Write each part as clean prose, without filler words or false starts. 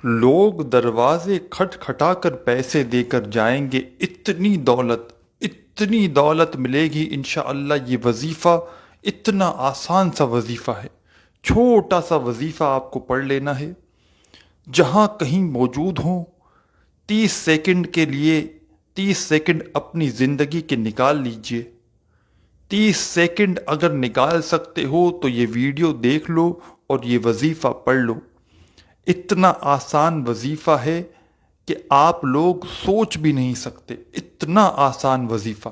لوگ دروازے کھٹکھٹا کر پیسے دے کر جائیں گے، اتنی دولت ملے گی انشاءاللہ۔ یہ وظیفہ اتنا آسان سا وظیفہ ہے، چھوٹا سا وظیفہ آپ کو پڑھ لینا ہے۔ جہاں کہیں موجود ہوں، 30 سیکنڈ کے لیے 30 سیکنڈ اپنی زندگی کے نکال لیجئے۔ 30 سیکنڈ اگر نکال سکتے ہو تو یہ ویڈیو دیکھ لو اور یہ وظیفہ پڑھ لو۔ اتنا آسان وظیفہ ہے کہ آپ لوگ سوچ بھی نہیں سکتے، اتنا آسان وظیفہ۔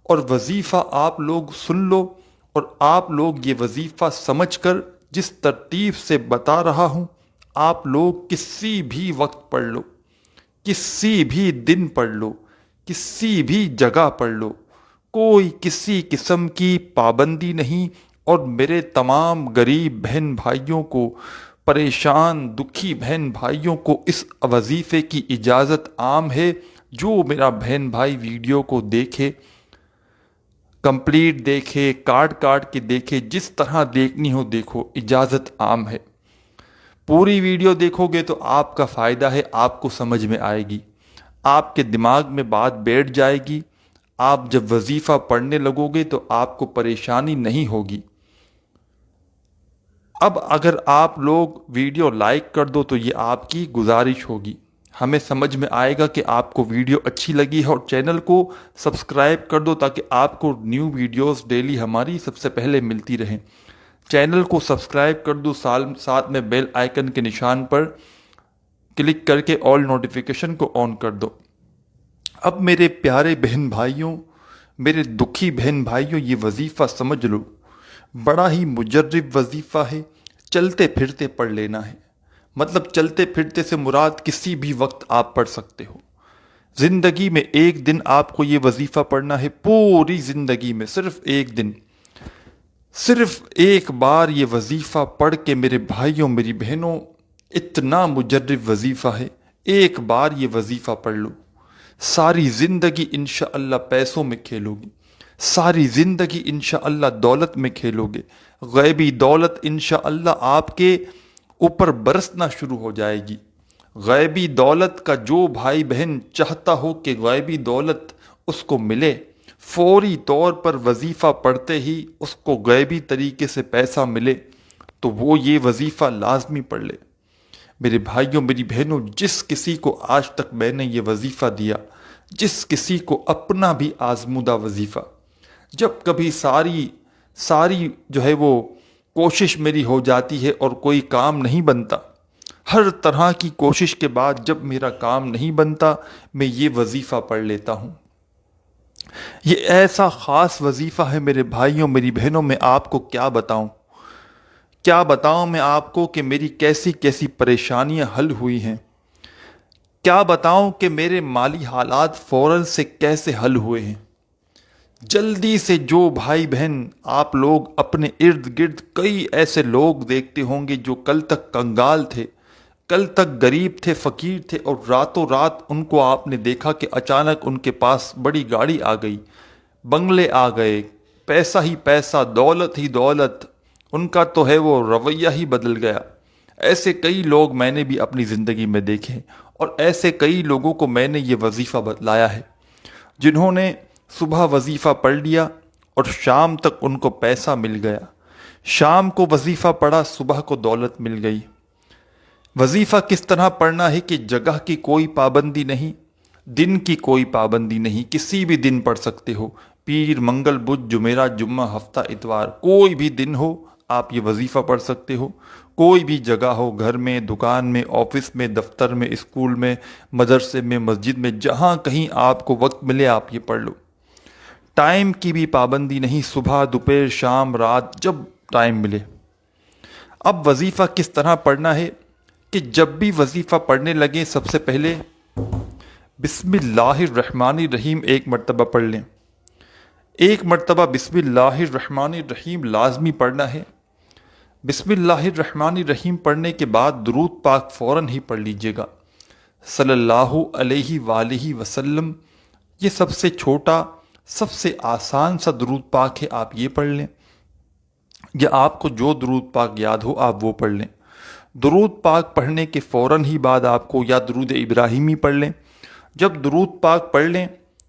اور وظیفہ آپ لوگ سن لو، اور آپ لوگ یہ وظیفہ سمجھ کر جس ترتیب سے بتا رہا ہوں، آپ لوگ کسی بھی وقت پڑھ لو، کسی بھی دن پڑھ لو، کسی بھی جگہ پڑھ لو، کوئی کسی قسم کی پابندی نہیں۔ اور میرے تمام غریب بہن بھائیوں کو، پریشان دکھی بہن بھائیوں کو اس وظیفے کی اجازت عام ہے۔ جو میرا بہن بھائی ویڈیو کو دیکھے، کمپلیٹ دیکھے، کاٹ کاٹ کے دیکھے، جس طرح دیکھنی ہو دیکھو، اجازت عام ہے۔ پوری ویڈیو دیکھو گے تو آپ کا فائدہ ہے، آپ کو سمجھ میں آئے گی، آپ کے دماغ میں بات بیٹھ جائے گی۔ آپ جب وظیفہ پڑھنے لگو گے تو آپ کو پریشانی نہیں ہوگی۔ اب اگر آپ لوگ ویڈیو لائک کر دو تو یہ آپ کی گزارش ہوگی، ہمیں سمجھ میں آئے گا کہ آپ کو ویڈیو اچھی لگی ہے۔ اور چینل کو سبسکرائب کر دو تاکہ آپ کو نیو ویڈیوز ڈیلی ہماری سب سے پہلے ملتی رہیں۔ چینل کو سبسکرائب کر دو، ساتھ میں بیل آئیکن کے نشان پر کلک کر کے آل نوٹیفیکیشن کو آن کر دو۔ اب میرے پیارے بہن بھائیوں، میرے دکھی بہن بھائیوں، یہ وظیفہ سمجھ لو، بڑا ہی مجرب وظیفہ ہے۔ چلتے پھرتے پڑھ لینا ہے، مطلب چلتے پھرتے سے مراد کسی بھی وقت آپ پڑھ سکتے ہو۔ زندگی میں ایک دن آپ کو یہ وظیفہ پڑھنا ہے، پوری زندگی میں صرف ایک دن، صرف ایک بار یہ وظیفہ پڑھ کے میرے بھائیوں میری بہنوں، اتنا مجرب وظیفہ ہے، ایک بار یہ وظیفہ پڑھ لو، ساری زندگی انشاءاللہ پیسوں میں کھیلو گی، ساری زندگی انشاءاللہ دولت میں کھیلو گے، غیبی دولت انشاءاللہ آپ کے اوپر برسنا شروع ہو جائے گی۔ غیبی دولت کا جو بھائی بہن چاہتا ہو کہ غیبی دولت اس کو ملے، فوری طور پر وظیفہ پڑھتے ہی اس کو غیبی طریقے سے پیسہ ملے، تو وہ یہ وظیفہ لازمی پڑھ لے۔ میرے بھائیوں میری بہنوں، جس کسی کو آج تک میں نے یہ وظیفہ دیا، جس کسی کو اپنا بھی آزمودہ وظیفہ، جب کبھی ساری جو ہے وہ کوشش میری ہو جاتی ہے اور کوئی کام نہیں بنتا، ہر طرح کی کوشش کے بعد جب میرا کام نہیں بنتا، میں یہ وظیفہ پڑھ لیتا ہوں۔ یہ ایسا خاص وظیفہ ہے میرے بھائیوں میری بہنوں، میں آپ کو کیا بتاؤں میں آپ کو کہ میری کیسی کیسی پریشانیاں حل ہوئی ہیں، کیا بتاؤں کہ میرے مالی حالات فوراً سے کیسے حل ہوئے ہیں۔ جلدی سے جو بھائی بہن آپ لوگ اپنے ارد گرد کئی ایسے لوگ دیکھتے ہوں گے جو کل تک کنگال تھے، کل تک غریب تھے، فقیر تھے، اور راتوں رات ان کو آپ نے دیکھا کہ اچانک ان کے پاس بڑی گاڑی آ گئی، بنگلے آ گئے، پیسہ ہی پیسہ، دولت ہی دولت، ان کا تو ہے وہ رویہ ہی بدل گیا۔ ایسے کئی لوگ میں نے بھی اپنی زندگی میں دیکھے، اور ایسے کئی لوگوں کو میں نے یہ وظیفہ بتلایا ہے، جنہوں نے صبح وظیفہ پڑھ لیا اور شام تک ان کو پیسہ مل گیا، شام کو وظیفہ پڑھا، صبح کو دولت مل گئی۔ وظیفہ کس طرح پڑھنا ہے کہ جگہ کی کوئی پابندی نہیں، دن کی کوئی پابندی نہیں، کسی بھی دن پڑھ سکتے ہو، پیر، منگل، بدھ، جمعرات، جمعہ، ہفتہ، اتوار، کوئی بھی دن ہو آپ یہ وظیفہ پڑھ سکتے ہو، کوئی بھی جگہ ہو، گھر میں، دکان میں، آفس میں، دفتر میں، اسکول میں، مدرسے میں، مسجد میں، جہاں کہیں آپ کو وقت ملے آپ یہ پڑھ لو۔ ٹائم کی بھی پابندی نہیں، صبح، دوپہر، شام، رات، جب ٹائم ملے۔ اب وظیفہ کس طرح پڑھنا ہے کہ جب بھی وظیفہ پڑھنے لگیں سب سے پہلے بسم اللہ الرحمن الرحیم ایک مرتبہ پڑھ لیں، ایک مرتبہ بسم اللہ الرحمن الرحیم لازمی پڑھنا ہے۔ بسم اللہ الرحمن الرحیم پڑھنے کے بعد درود پاک فوراً ہی پڑھ لیجئے گا، صلی اللہ علیہ وآلہ وسلم۔ یہ سب سے چھوٹا، سب سے آسان سا درود پاک ہے، آپ یہ پڑھ لیں، یا آپ کو جو درود پاک یاد ہو آپ وہ پڑھ لیں۔ درود پاک پڑھنے کے فوراً ہی بعد آپ کو یا درود ابراہیمی پڑھ لیں۔ جب درود پاک پڑھ لیں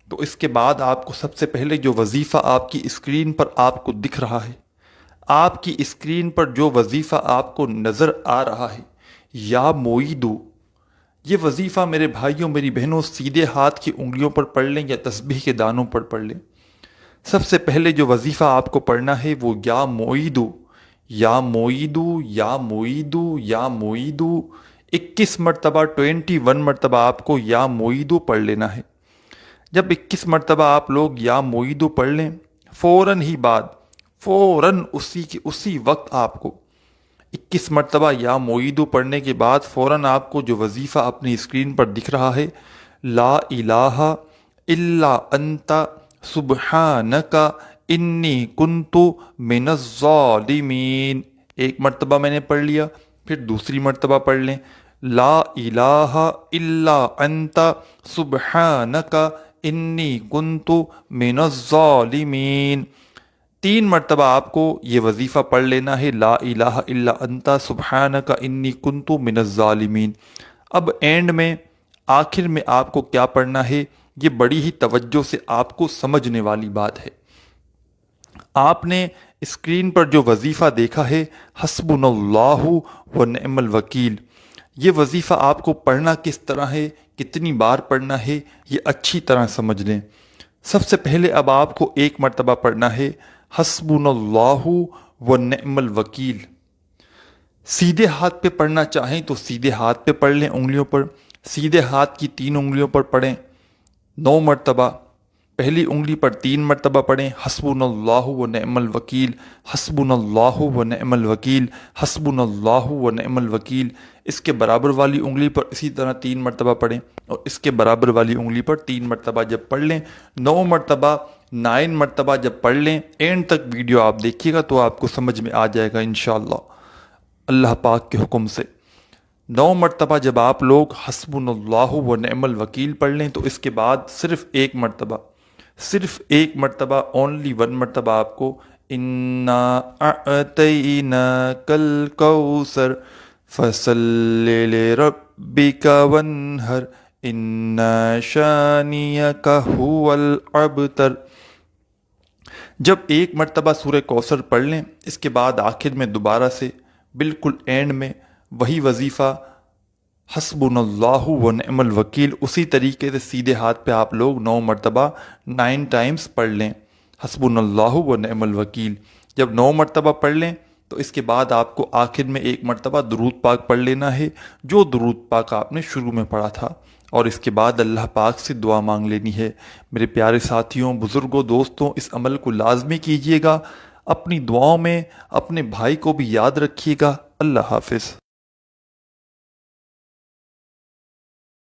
تو اس کے بعد آپ کو سب سے پہلے جو وظیفہ آپ کی اسکرین پر آپ کو دکھ رہا ہے، آپ کی اسکرین پر جو وظیفہ آپ کو نظر آ رہا ہے، یا معیدو، یہ وظیفہ میرے بھائیوں میری بہنوں سیدھے ہاتھ کی انگلیوں پر پڑھ لیں یا تسبیح کے دانوں پر پڑھ لیں۔ سب سے پہلے جو وظیفہ آپ کو پڑھنا ہے وہ یا معیدو، یا معیدو، یا معیدو، یا معیدو، 21 مرتبہ 21 مرتبہ آپ کو یا معیدو پڑھ لینا ہے۔ جب 21 مرتبہ آپ لوگ یا معیدو پڑھ لیں، فوراً ہی بعد فوراً اسی وقت آپ کو 21 مرتبہ یا معیدو پڑھنے کے بعد فوراً آپ کو جو وظیفہ اپنی اسکرین پر دکھ رہا ہے، لا الہ الا انت سبحانک انی کنت من الظالمین، ایک مرتبہ میں نے پڑھ لیا، پھر دوسری مرتبہ پڑھ لیں، لا الہ الا انت سبحانک انی کنت من الظالمین، 3 مرتبہ آپ کو یہ وظیفہ پڑھ لینا ہے، لا الہ الا انت سبحانک انی کنت من الظالمین۔ اب اینڈ میں آخر میں آپ کو کیا پڑھنا ہے، یہ بڑی ہی توجہ سے آپ کو سمجھنے والی بات ہے۔ آپ نے اسکرین پر جو وظیفہ دیکھا ہے، حسبنا اللہ و نعم الوکیل، یہ وظیفہ آپ کو پڑھنا کس طرح ہے، کتنی بار پڑھنا ہے، یہ اچھی طرح سمجھ لیں۔ سب سے پہلے اب آپ کو 1 مرتبہ پڑھنا ہے حسبنا اللہ و نعم الوکیل۔ سیدھے ہاتھ پہ پڑھنا چاہیں تو سیدھے ہاتھ پہ پڑھ لیں، انگلیوں پر، سیدھے ہاتھ کی 3 انگلیوں پر پڑھیں 9 مرتبہ، پہلی انگلی پر 3 مرتبہ پڑھیں حسبنا اللہ و نعم الوکیل، حسبنا اللہ و نعم الوکیل، حسبنا اللہ و نعم الوکیل۔ اس کے برابر والی انگلی پر اسی طرح 3 مرتبہ پڑھیں، اور اس کے برابر والی انگلی پر 3 مرتبہ جب پڑھ لیں، 9 مرتبہ 9 مرتبہ جب پڑھ لیں، اینڈ تک ویڈیو آپ دیکھیے گا تو آپ کو سمجھ میں آ جائے گا انشاءاللہ اللہ پاک کے حکم سے۔ 9 مرتبہ جب آپ لوگ حسبنا اللہ و نعم الوکیل پڑھ لیں تو اس کے بعد صرف ایک مرتبہ اونلی 1 مرتبہ آپ کو انا اعطیناک الکوثر فصل لربک وانحر ان شانیک هو الابتر، جب 1 مرتبہ سورہ کوثر پڑھ لیں، اس کے بعد آخر میں دوبارہ سے بالکل اینڈ میں وہی وظیفہ حسبنا اللہ و نعم الوکیل اسی طریقے سے سیدھے ہاتھ پہ آپ لوگ 9 مرتبہ 9 ٹائمز پڑھ لیں حسبنا اللہ و نعم الوکیل۔ جب 9 مرتبہ پڑھ لیں تو اس کے بعد آپ کو آخر میں 1 مرتبہ درود پاک پڑھ لینا ہے، جو درود پاک آپ نے شروع میں پڑھا تھا، اور اس کے بعد اللہ پاک سے دعا مانگ لینی ہے۔ میرے پیارے ساتھیوں، بزرگوں، دوستوں، اس عمل کو لازمی کیجیے گا، اپنی دعاؤں میں اپنے بھائی کو بھی یاد رکھیے گا۔ اللہ حافظ۔